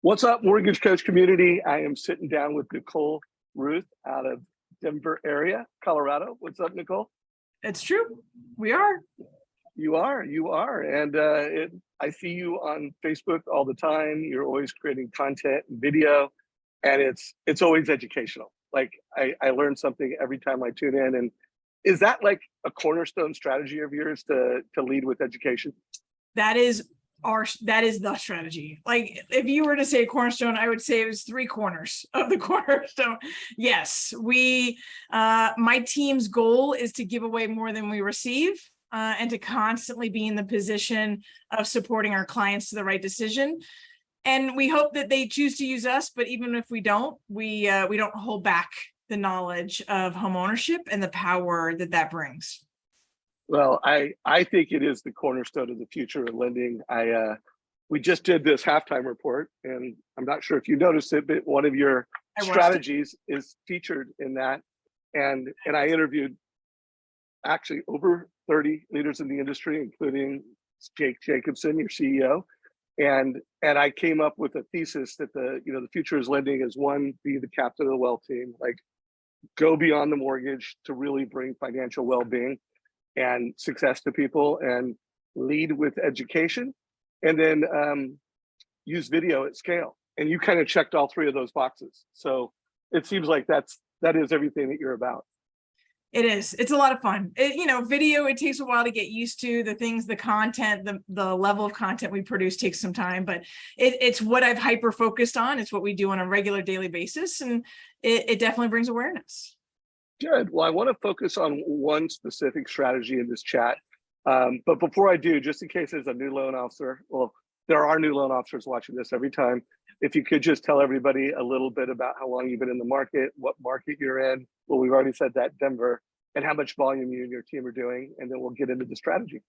What's up, Mortgage Coach community? I am sitting down with Nicole Rueth out of Denver area, Colorado. What's up, Nicole? It's true. We are. You are. And I see you on Facebook all the time. You're always creating content and video, and it's always educational. Like I learn something every time I tune in. And is that like a cornerstone strategy of yours to lead with education? That is the strategy. Like if you were to say a cornerstone, I would say it was 3 corners of the cornerstone. Yes, my team's goal is to give away more than we receive, and to constantly be in the position of supporting our clients to the right decision. And we hope that they choose to use us, but even if we don't hold back the knowledge of home ownership and the power that brings. Well, I think it is the cornerstone of the future of lending. We just did this halftime report, and I'm not sure if you noticed it, but one of your strategies is featured in that. And I interviewed actually over 30 leaders in the industry, including Jake Jacobson, your CEO. And I came up with a thesis that the future is lending is, one, be the captain of the wealth team, like go beyond the mortgage to really bring financial well-being and success to people, and lead with education, and then use video at scale. And you kind of checked all 3 of those boxes. So it seems like that is everything that you're about. It is. It's a lot of fun. Video, it takes a while to get used to. The content, the level of content we produce takes some time, but it's what I've hyper focused on. It's what we do on a regular daily basis. And it definitely brings awareness. Good. Well, I want to focus on one specific strategy in this chat. But before I do, just in case there's a new loan officer, well, there are new loan officers watching this every time. If you could just tell everybody a little bit about how long you've been in the market, what market you're in. Well, we've already said that, Denver, and how much volume you and your team are doing, and then we'll get into the strategy.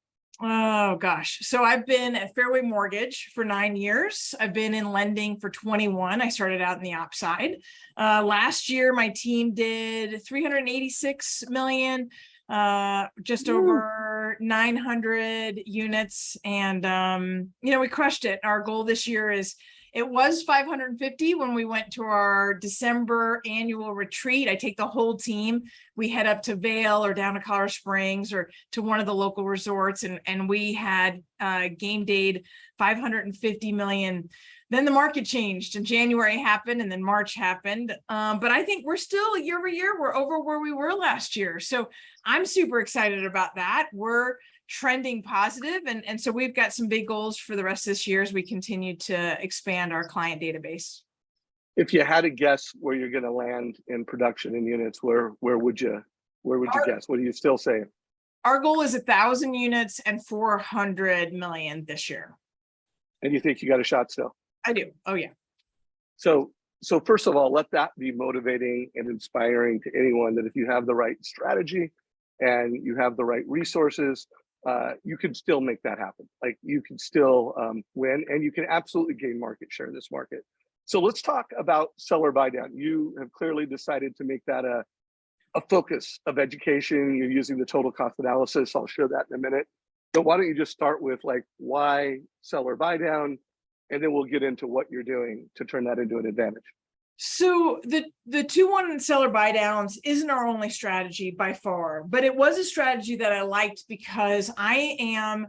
Oh gosh. So I've been at Fairway Mortgage for 9 years. I've been in lending for 21. I started out in the ops side. Last year, my team did 386 million, just over 900 units. And, we crushed it. Our goal this year it was 550 when we went to our December annual retreat. I take the whole team. We head up to Vail or down to Colorado Springs or to one of the local resorts. And we had game dayed 550 million. Then the market changed and January happened and then March happened. But I think we're still year over year, we're over where we were last year. So I'm super excited about that. We're trending positive. And so we've got some big goals for the rest of this year as we continue to expand our client database. If you had to guess where you're going to land in production in units, where would you guess? What are you still saying? Our goal is 1,000 units and 400 million this year. And you think you got a shot still? I do. Oh yeah. So first of all, let that be motivating and inspiring to anyone, that if you have the right strategy and you have the right resources, you can still make that happen. Like you can still win, and you can absolutely gain market share in this market. So let's talk about seller buy down. You have clearly decided to make that a focus of education. You're using the total cost analysis. I'll show that in a minute. But why don't you just start with like why seller buy down, and then we'll get into what you're doing to turn that into an advantage. So the 2-1 seller buy downs isn't our only strategy by far, but it was a strategy that I liked because I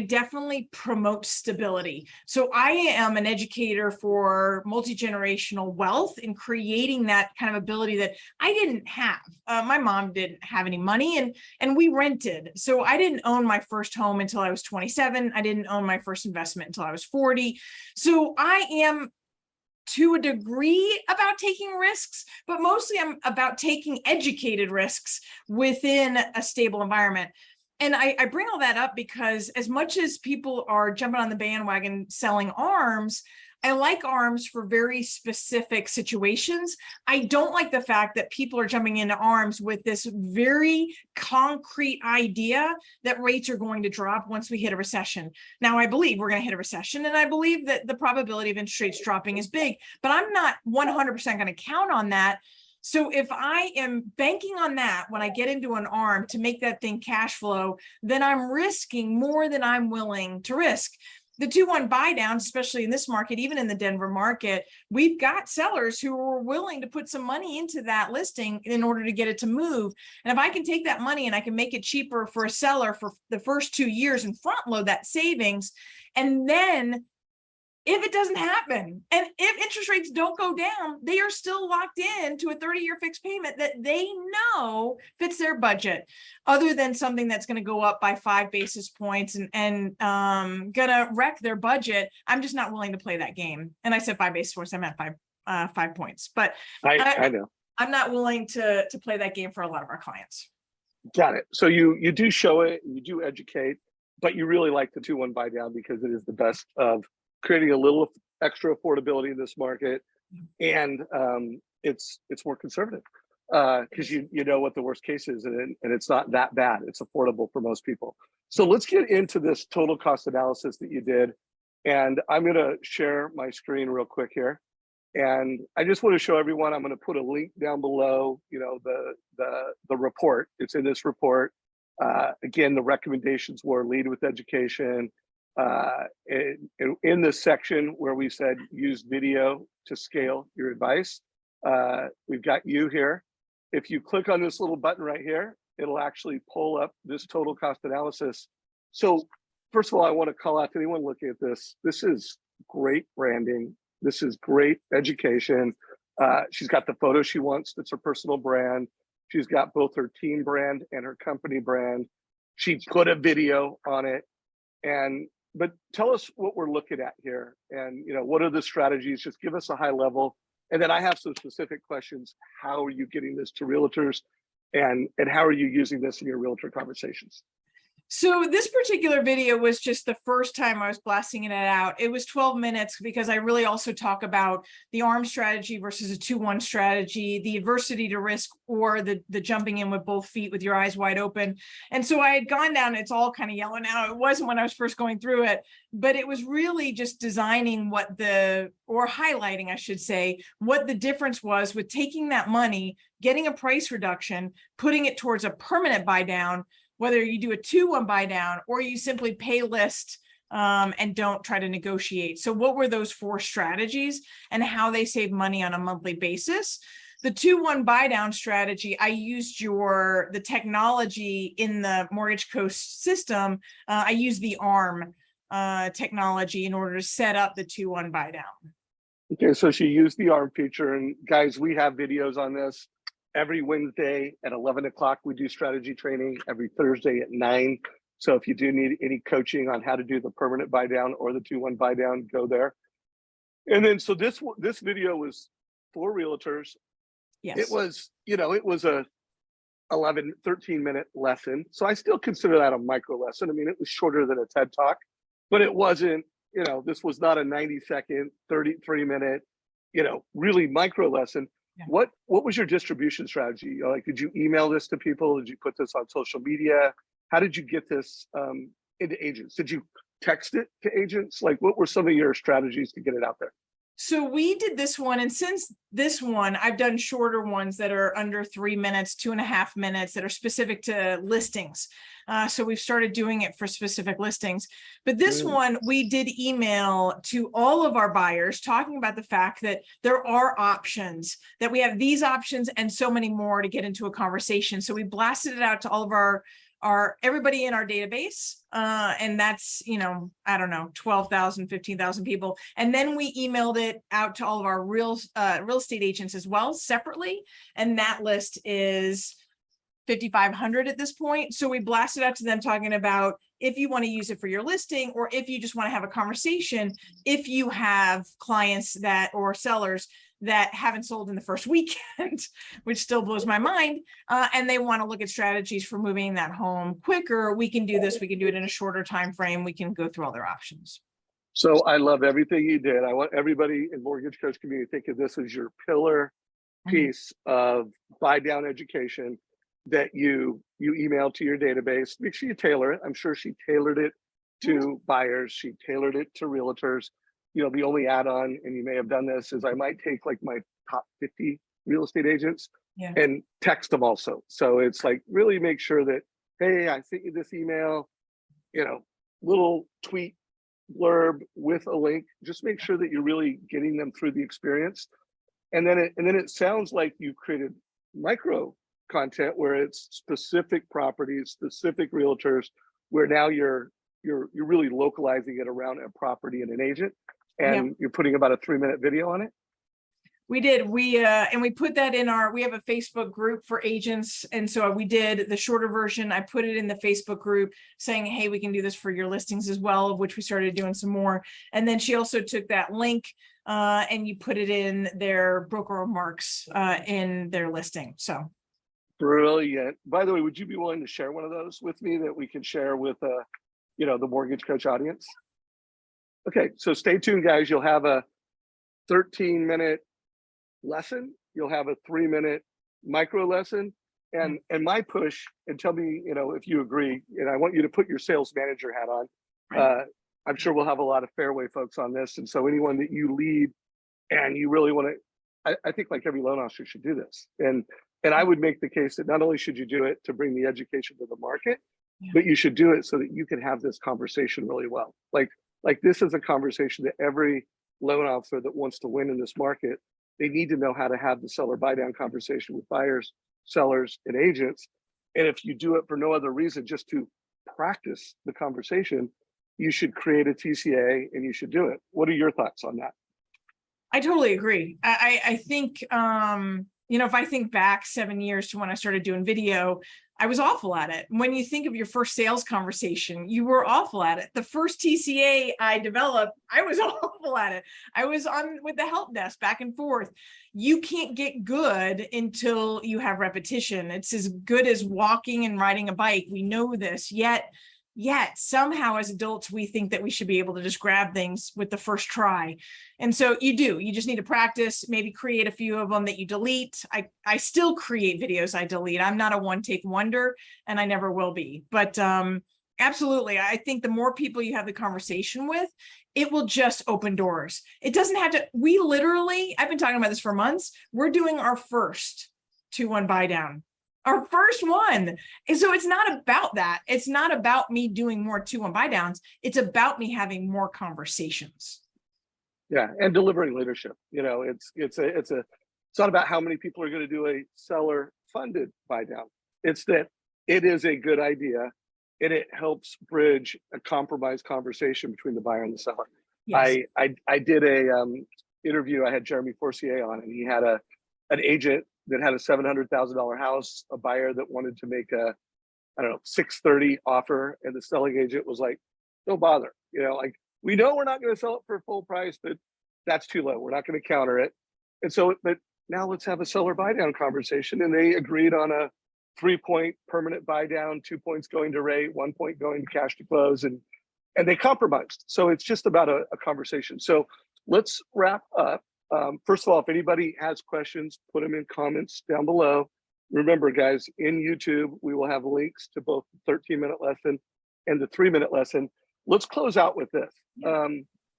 definitely promote stability. So I am an educator for multi-generational wealth and creating that kind of ability that I didn't have. My mom didn't have any money and we rented. So I didn't own my first home until I was 27. I didn't own my first investment until I was 40. So I am to a degree about taking risks, but mostly I'm about taking educated risks within a stable environment. And I bring all that up because as much as people are jumping on the bandwagon selling ARMs, I like ARMs for very specific situations. I don't like the fact that people are jumping into ARMs with this very concrete idea that rates are going to drop once we hit a recession. Now, I believe we're going to hit a recession, and I believe that the probability of interest rates dropping is big, but I'm not 100% going to count on that. So if I am banking on that when I get into an ARM to make that thing cash flow, then I'm risking more than I'm willing to risk. The 2-1 buy down, especially in this market, even in the Denver market, we've got sellers who are willing to put some money into that listing in order to get it to move. And if I can take that money and I can make it cheaper for a seller for the first 2 years and front load that savings, and then if it doesn't happen, and if interest rates don't go down, they are still locked in to a 30-year fixed payment that they know fits their budget, other than something that's going to go up by 5 basis points and gonna wreck their budget. I'm just not willing to play that game. And I said 5 basis points, I meant 5 points, but I know. I'm not willing to play that game for a lot of our clients. Got it. So you do show it, you do educate, but you really like the 2-1 buy down because it is the best of creating a little extra affordability in this market, and it's more conservative because you know what the worst case is, and it's not that bad. It's affordable for most people. So let's get into this total cost analysis that you did, and I'm going to share my screen real quick here, and I just want to show everyone. I'm going to put a link down below. You know, the report. It's in this report. Again, the recommendations were lead with education. In this section where we said use video to scale your advice, we've got you here. If you click on this little button right here, it'll actually pull up this total cost analysis. So first of all, I want to call out to anyone looking at this. This is great branding. This is great education. She's got the photo she wants. That's her personal brand. She's got both her team brand and her company brand. She put a video on it. But tell us what we're looking at here, and what are the strategies? Just give us a high level, and then I have some specific questions. How are you getting this to realtors, and how are you using this in your realtor conversations? So this particular video was just the first time I was blasting it out. It was 12 minutes because I really also talk about the ARM strategy versus a 2-1 strategy, the adversity to risk, or the jumping in with both feet with your eyes wide open. And so I had gone down, it's all kind of yellow now. It wasn't when I was first going through it, but it was really just designing or highlighting, I should say, what the difference was with taking that money, getting a price reduction, putting it towards a permanent buy down, whether you do a 2-1 buy down or you simply pay list and don't try to negotiate. So what were those 4 strategies and how they save money on a monthly basis? The 2-1 buy down strategy, I used the technology in the Mortgage Coast system. I used the ARM technology in order to set up the 2-1 buy down. Okay, so she used the ARM feature, and guys, we have videos on this. Every Wednesday at 11 o'clock, we do strategy training. Every Thursday at 9. So if you do need any coaching on how to do the permanent buy down or the 2-1 buy down, go there. And then, so this video was for realtors. Yes. It was, it was a 13 minute lesson. So I still consider that a micro lesson. I mean, it was shorter than a TED Talk, but it wasn't, this was not a 90-second, 33-minute, really micro lesson. Yeah. What was your distribution strategy? Like, did you email this to people? Did you put this on social media? How did you get this into agents? Did you text it to agents? Like, what were some of your strategies to get it out there? So we did this one, and since this one, I've done shorter ones that are under 3 minutes, 2.5 minutes, that are specific to listings. So we've started doing it for specific listings. But this one, we did email to all of our buyers talking about the fact that there are options, that we have these options and so many more to get into a conversation. So we blasted it out to all of our everybody in our database. And that's, I don't know, 12,000, 15,000 people. And then we emailed it out to all of our real estate agents as well, separately. And that list is 5,500 at this point. So we blasted out to them talking about if you want to use it for your listing, or if you just want to have a conversation, if you have clients or sellers that haven't sold in the first weekend, which still blows my mind, and they want to look at strategies for moving that home quicker, we can do this. We can do it in a shorter time frame. We can go through all their options. So I love everything you did. I want everybody in Mortgage Coach community to think of this as your pillar piece of buy down education that you email to your database. Make sure you tailor it. I'm sure she tailored it to buyers. She tailored it to realtors. The only add-on, and you may have done this, is I might take like my top 50 real estate agents and text them also. So it's like, really make sure that, hey, I sent you this email, little tweet blurb with a link. Just make sure that you're really getting them through the experience. And then it sounds like you created micro content where it's specific properties, specific realtors, where now you're really localizing it around a property and an agent, and you're putting about a 3-minute video on it. We did. And we put that in we have a Facebook group for agents. And so we did the shorter version. I put it in the Facebook group saying, hey, we can do this for your listings as well, of which we started doing some more. And then she also took that link and you put it in their broker remarks in their listing. So. Brilliant. By the way, would you be willing to share one of those with me that we can share with, the Mortgage Coach audience? Okay. So stay tuned, guys. You'll have a 13-minute lesson, you'll have a 3-minute micro lesson, and my push, and tell me if you agree, and I want you to put your sales manager hat on. I'm sure we'll have a lot of Fairway folks on this, and so anyone that you lead and you really want to, I think like every loan officer should do this, and I would make the case that not only should you do it to bring the education to the market, but you should do it so that you can have this conversation really well. Like this is a conversation that every loan officer that wants to win in this market, they need to know how to have the seller buy down conversation with buyers, sellers, and agents. And if you do it for no other reason, just to practice the conversation, you should create a TCA and you should do it. What are your thoughts on that? I totally agree. I think, if I think back 7 years to when I started doing video, I was awful at it. When you think of your first sales conversation, you were awful at it. The first TCA I developed, I was awful at it. I was on with the help desk back and forth. You can't get good until you have repetition. It's as good as walking and riding a bike. We know this, yet somehow as adults, we think that we should be able to just grab things with the first try. And so you just need to practice, maybe create a few of them that you delete. I still create videos I delete. I'm not a one-take wonder, and I never will be. But absolutely, I think the more people you have the conversation with, it will just open doors. It doesn't have to, I've been talking about this for months. We're doing our first 2-1 buy down. Our first one. And so it's not about that. It's not about me doing more 2-1 buy downs. It's about me having more conversations. Yeah, and delivering leadership. It's not about how many people are going to do a seller funded buy down. It's that it is a good idea and it helps bridge a compromise conversation between the buyer and the seller. Yes. I did a interview. I had Jeremy Forcier on, and he had an agent that had a $700,000 house, a buyer that wanted to make a, 630 offer. And the selling agent was like, don't bother. We know we're not going to sell it for full price, but that's too low. We're not going to counter it. And so, but now let's have a seller buy down conversation. And they agreed on a 3-point permanent buy down, 2 points going to rate, 1 point going to cash to close. And they compromised. So it's just about a conversation. So let's wrap up. First of all, if anybody has questions, put them in comments down below. Remember, guys, in YouTube, we will have links to both the 13-minute lesson and the 3-minute lesson. Let's close out with this.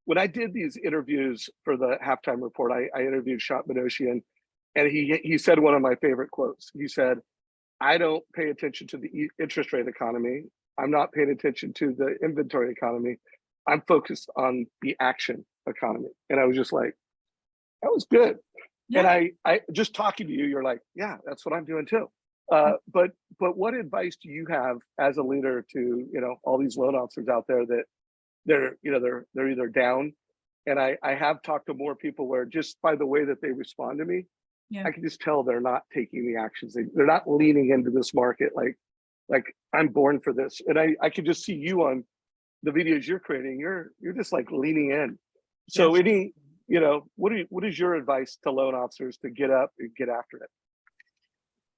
When I did these interviews for the halftime report, I interviewed Shant Benoshian, and he said one of my favorite quotes. He said, I don't pay attention to the interest rate economy. I'm not paying attention to the inventory economy. I'm focused on the action economy. And I was just like, that was good. Yeah. And I just talking to you, you're like, yeah, that's what I'm doing too. But what advice do you have as a leader to, all these loan officers out there that they're either down, and I have talked to more people where just by the way that they respond to me, I can just tell they're not taking the actions. They're not leaning into this market. Like I'm born for this. And I can just see you on the videos you're creating. You're just like leaning in. So what is your advice to loan officers to get up and get after it?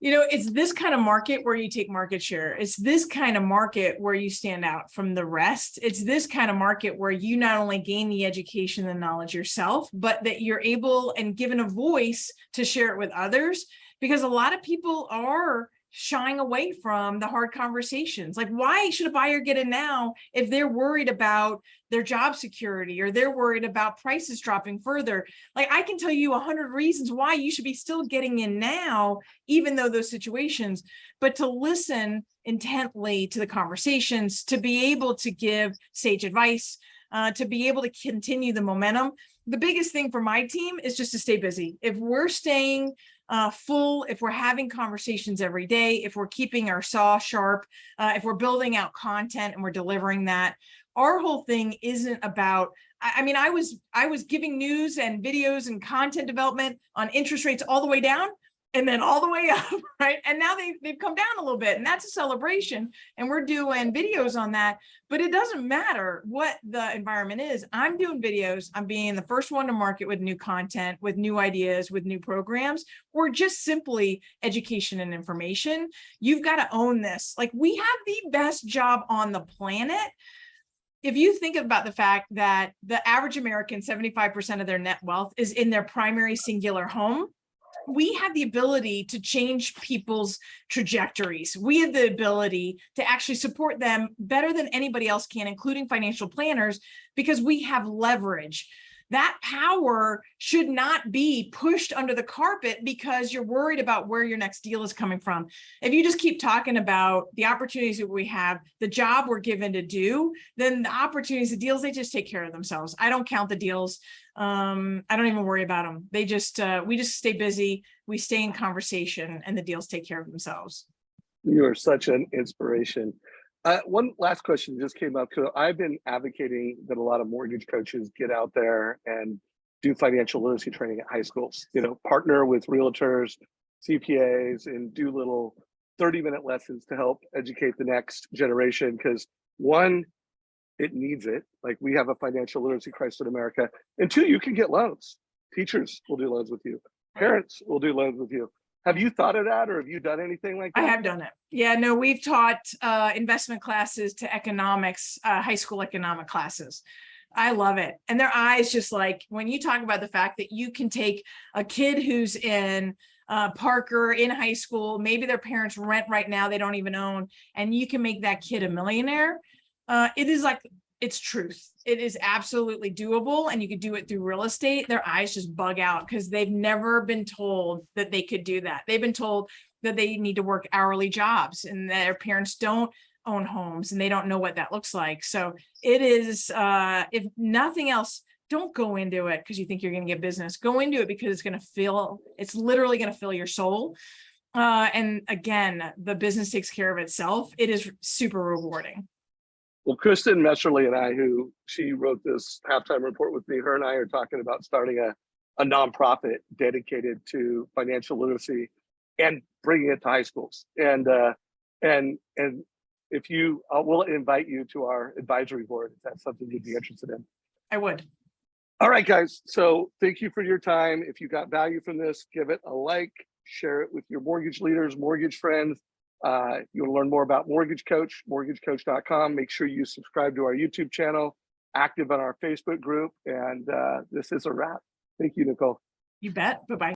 It's this kind of market where you take market share. It's this kind of market where you stand out from the rest. It's this kind of market where you not only gain the education and knowledge yourself, but that you're able and given a voice to share it with others, because a lot of people are shying away from the hard conversations. Like, why should a buyer get in now if they're worried about their job security or they're worried about prices dropping further? Like, I can tell you 100 reasons why you should be still getting in now, even though those situations, but to listen intently to the conversations, to be able to give sage advice, to be able to continue the momentum. The biggest thing for my team is just to stay busy. If we're staying full, if we're having conversations every day, if we're keeping our saw sharp, if we're building out content and we're delivering that, our whole thing isn't about, I mean, I was giving news and videos and content development on interest rates all the way down and then all the way up, right? And now they've come down a little bit, and that's a celebration. And we're doing videos on that, but it doesn't matter what the environment is. I'm doing videos. I'm being the first one to market with new content, with new ideas, with new programs, or just simply education and information. You've got to own this. Like, we have the best job on the planet. If you think about the fact that the average American, 75% of their net wealth is in their primary singular home, we have the ability to change people's trajectories. We have the ability to actually support them better than anybody else can, including financial planners, because we have leverage. That power should not be pushed under the carpet because you're worried about where your next deal is coming from. If you just keep talking about the opportunities that we have, the job we're given to do, then the opportunities, the deals, they just take care of themselves. I don't count the deals. I don't even worry about them. They just, we just stay busy. We stay in conversation, and the deals take care of themselves. You are such an inspiration. One last question just came up, because I've been advocating that a lot of mortgage coaches get out there and do financial literacy training at high schools, partner with realtors, CPAs, and do little 30-minute lessons to help educate the next generation. Because one, it needs it. Like, we have a financial literacy crisis in America. And two, you can get loans. Teachers will do loans with you. Parents will do loans with you. Have you thought of that, or have you done anything like that? I have done it. Yeah, no, we've taught investment classes to economics, high school economic classes. I love it. And their eyes just like, when you talk about the fact that you can take a kid who's in Parker in high school, maybe their parents rent right now, they don't even own, and you can make that kid a millionaire. It is like, it's truth. It is absolutely doable, and you could do it through real estate. Their eyes just bug out because they've never been told that they could do that. They've been told that they need to work hourly jobs, and their parents don't own homes, and they don't know what that looks like. So it is, if nothing else, don't go into it because you think you're going to get business. Go into it because it's literally going to fill your soul. And again, the business takes care of itself. It is super rewarding. Well, Kristen Messerly and I, she wrote this halftime report with me, her and I are talking about starting a nonprofit dedicated to financial literacy and bringing it to high schools. And if you, we'll invite you to our advisory board if that's something you'd be interested in. I would. All right, guys. So thank you for your time. If you got value from this, give it a like, share it with your mortgage leaders, mortgage friends. You want to learn more about Mortgage Coach, mortgagecoach.com. Make sure you subscribe to our YouTube channel, active on our Facebook group. And this is a wrap. Thank you, Nicole. You bet. Bye-bye.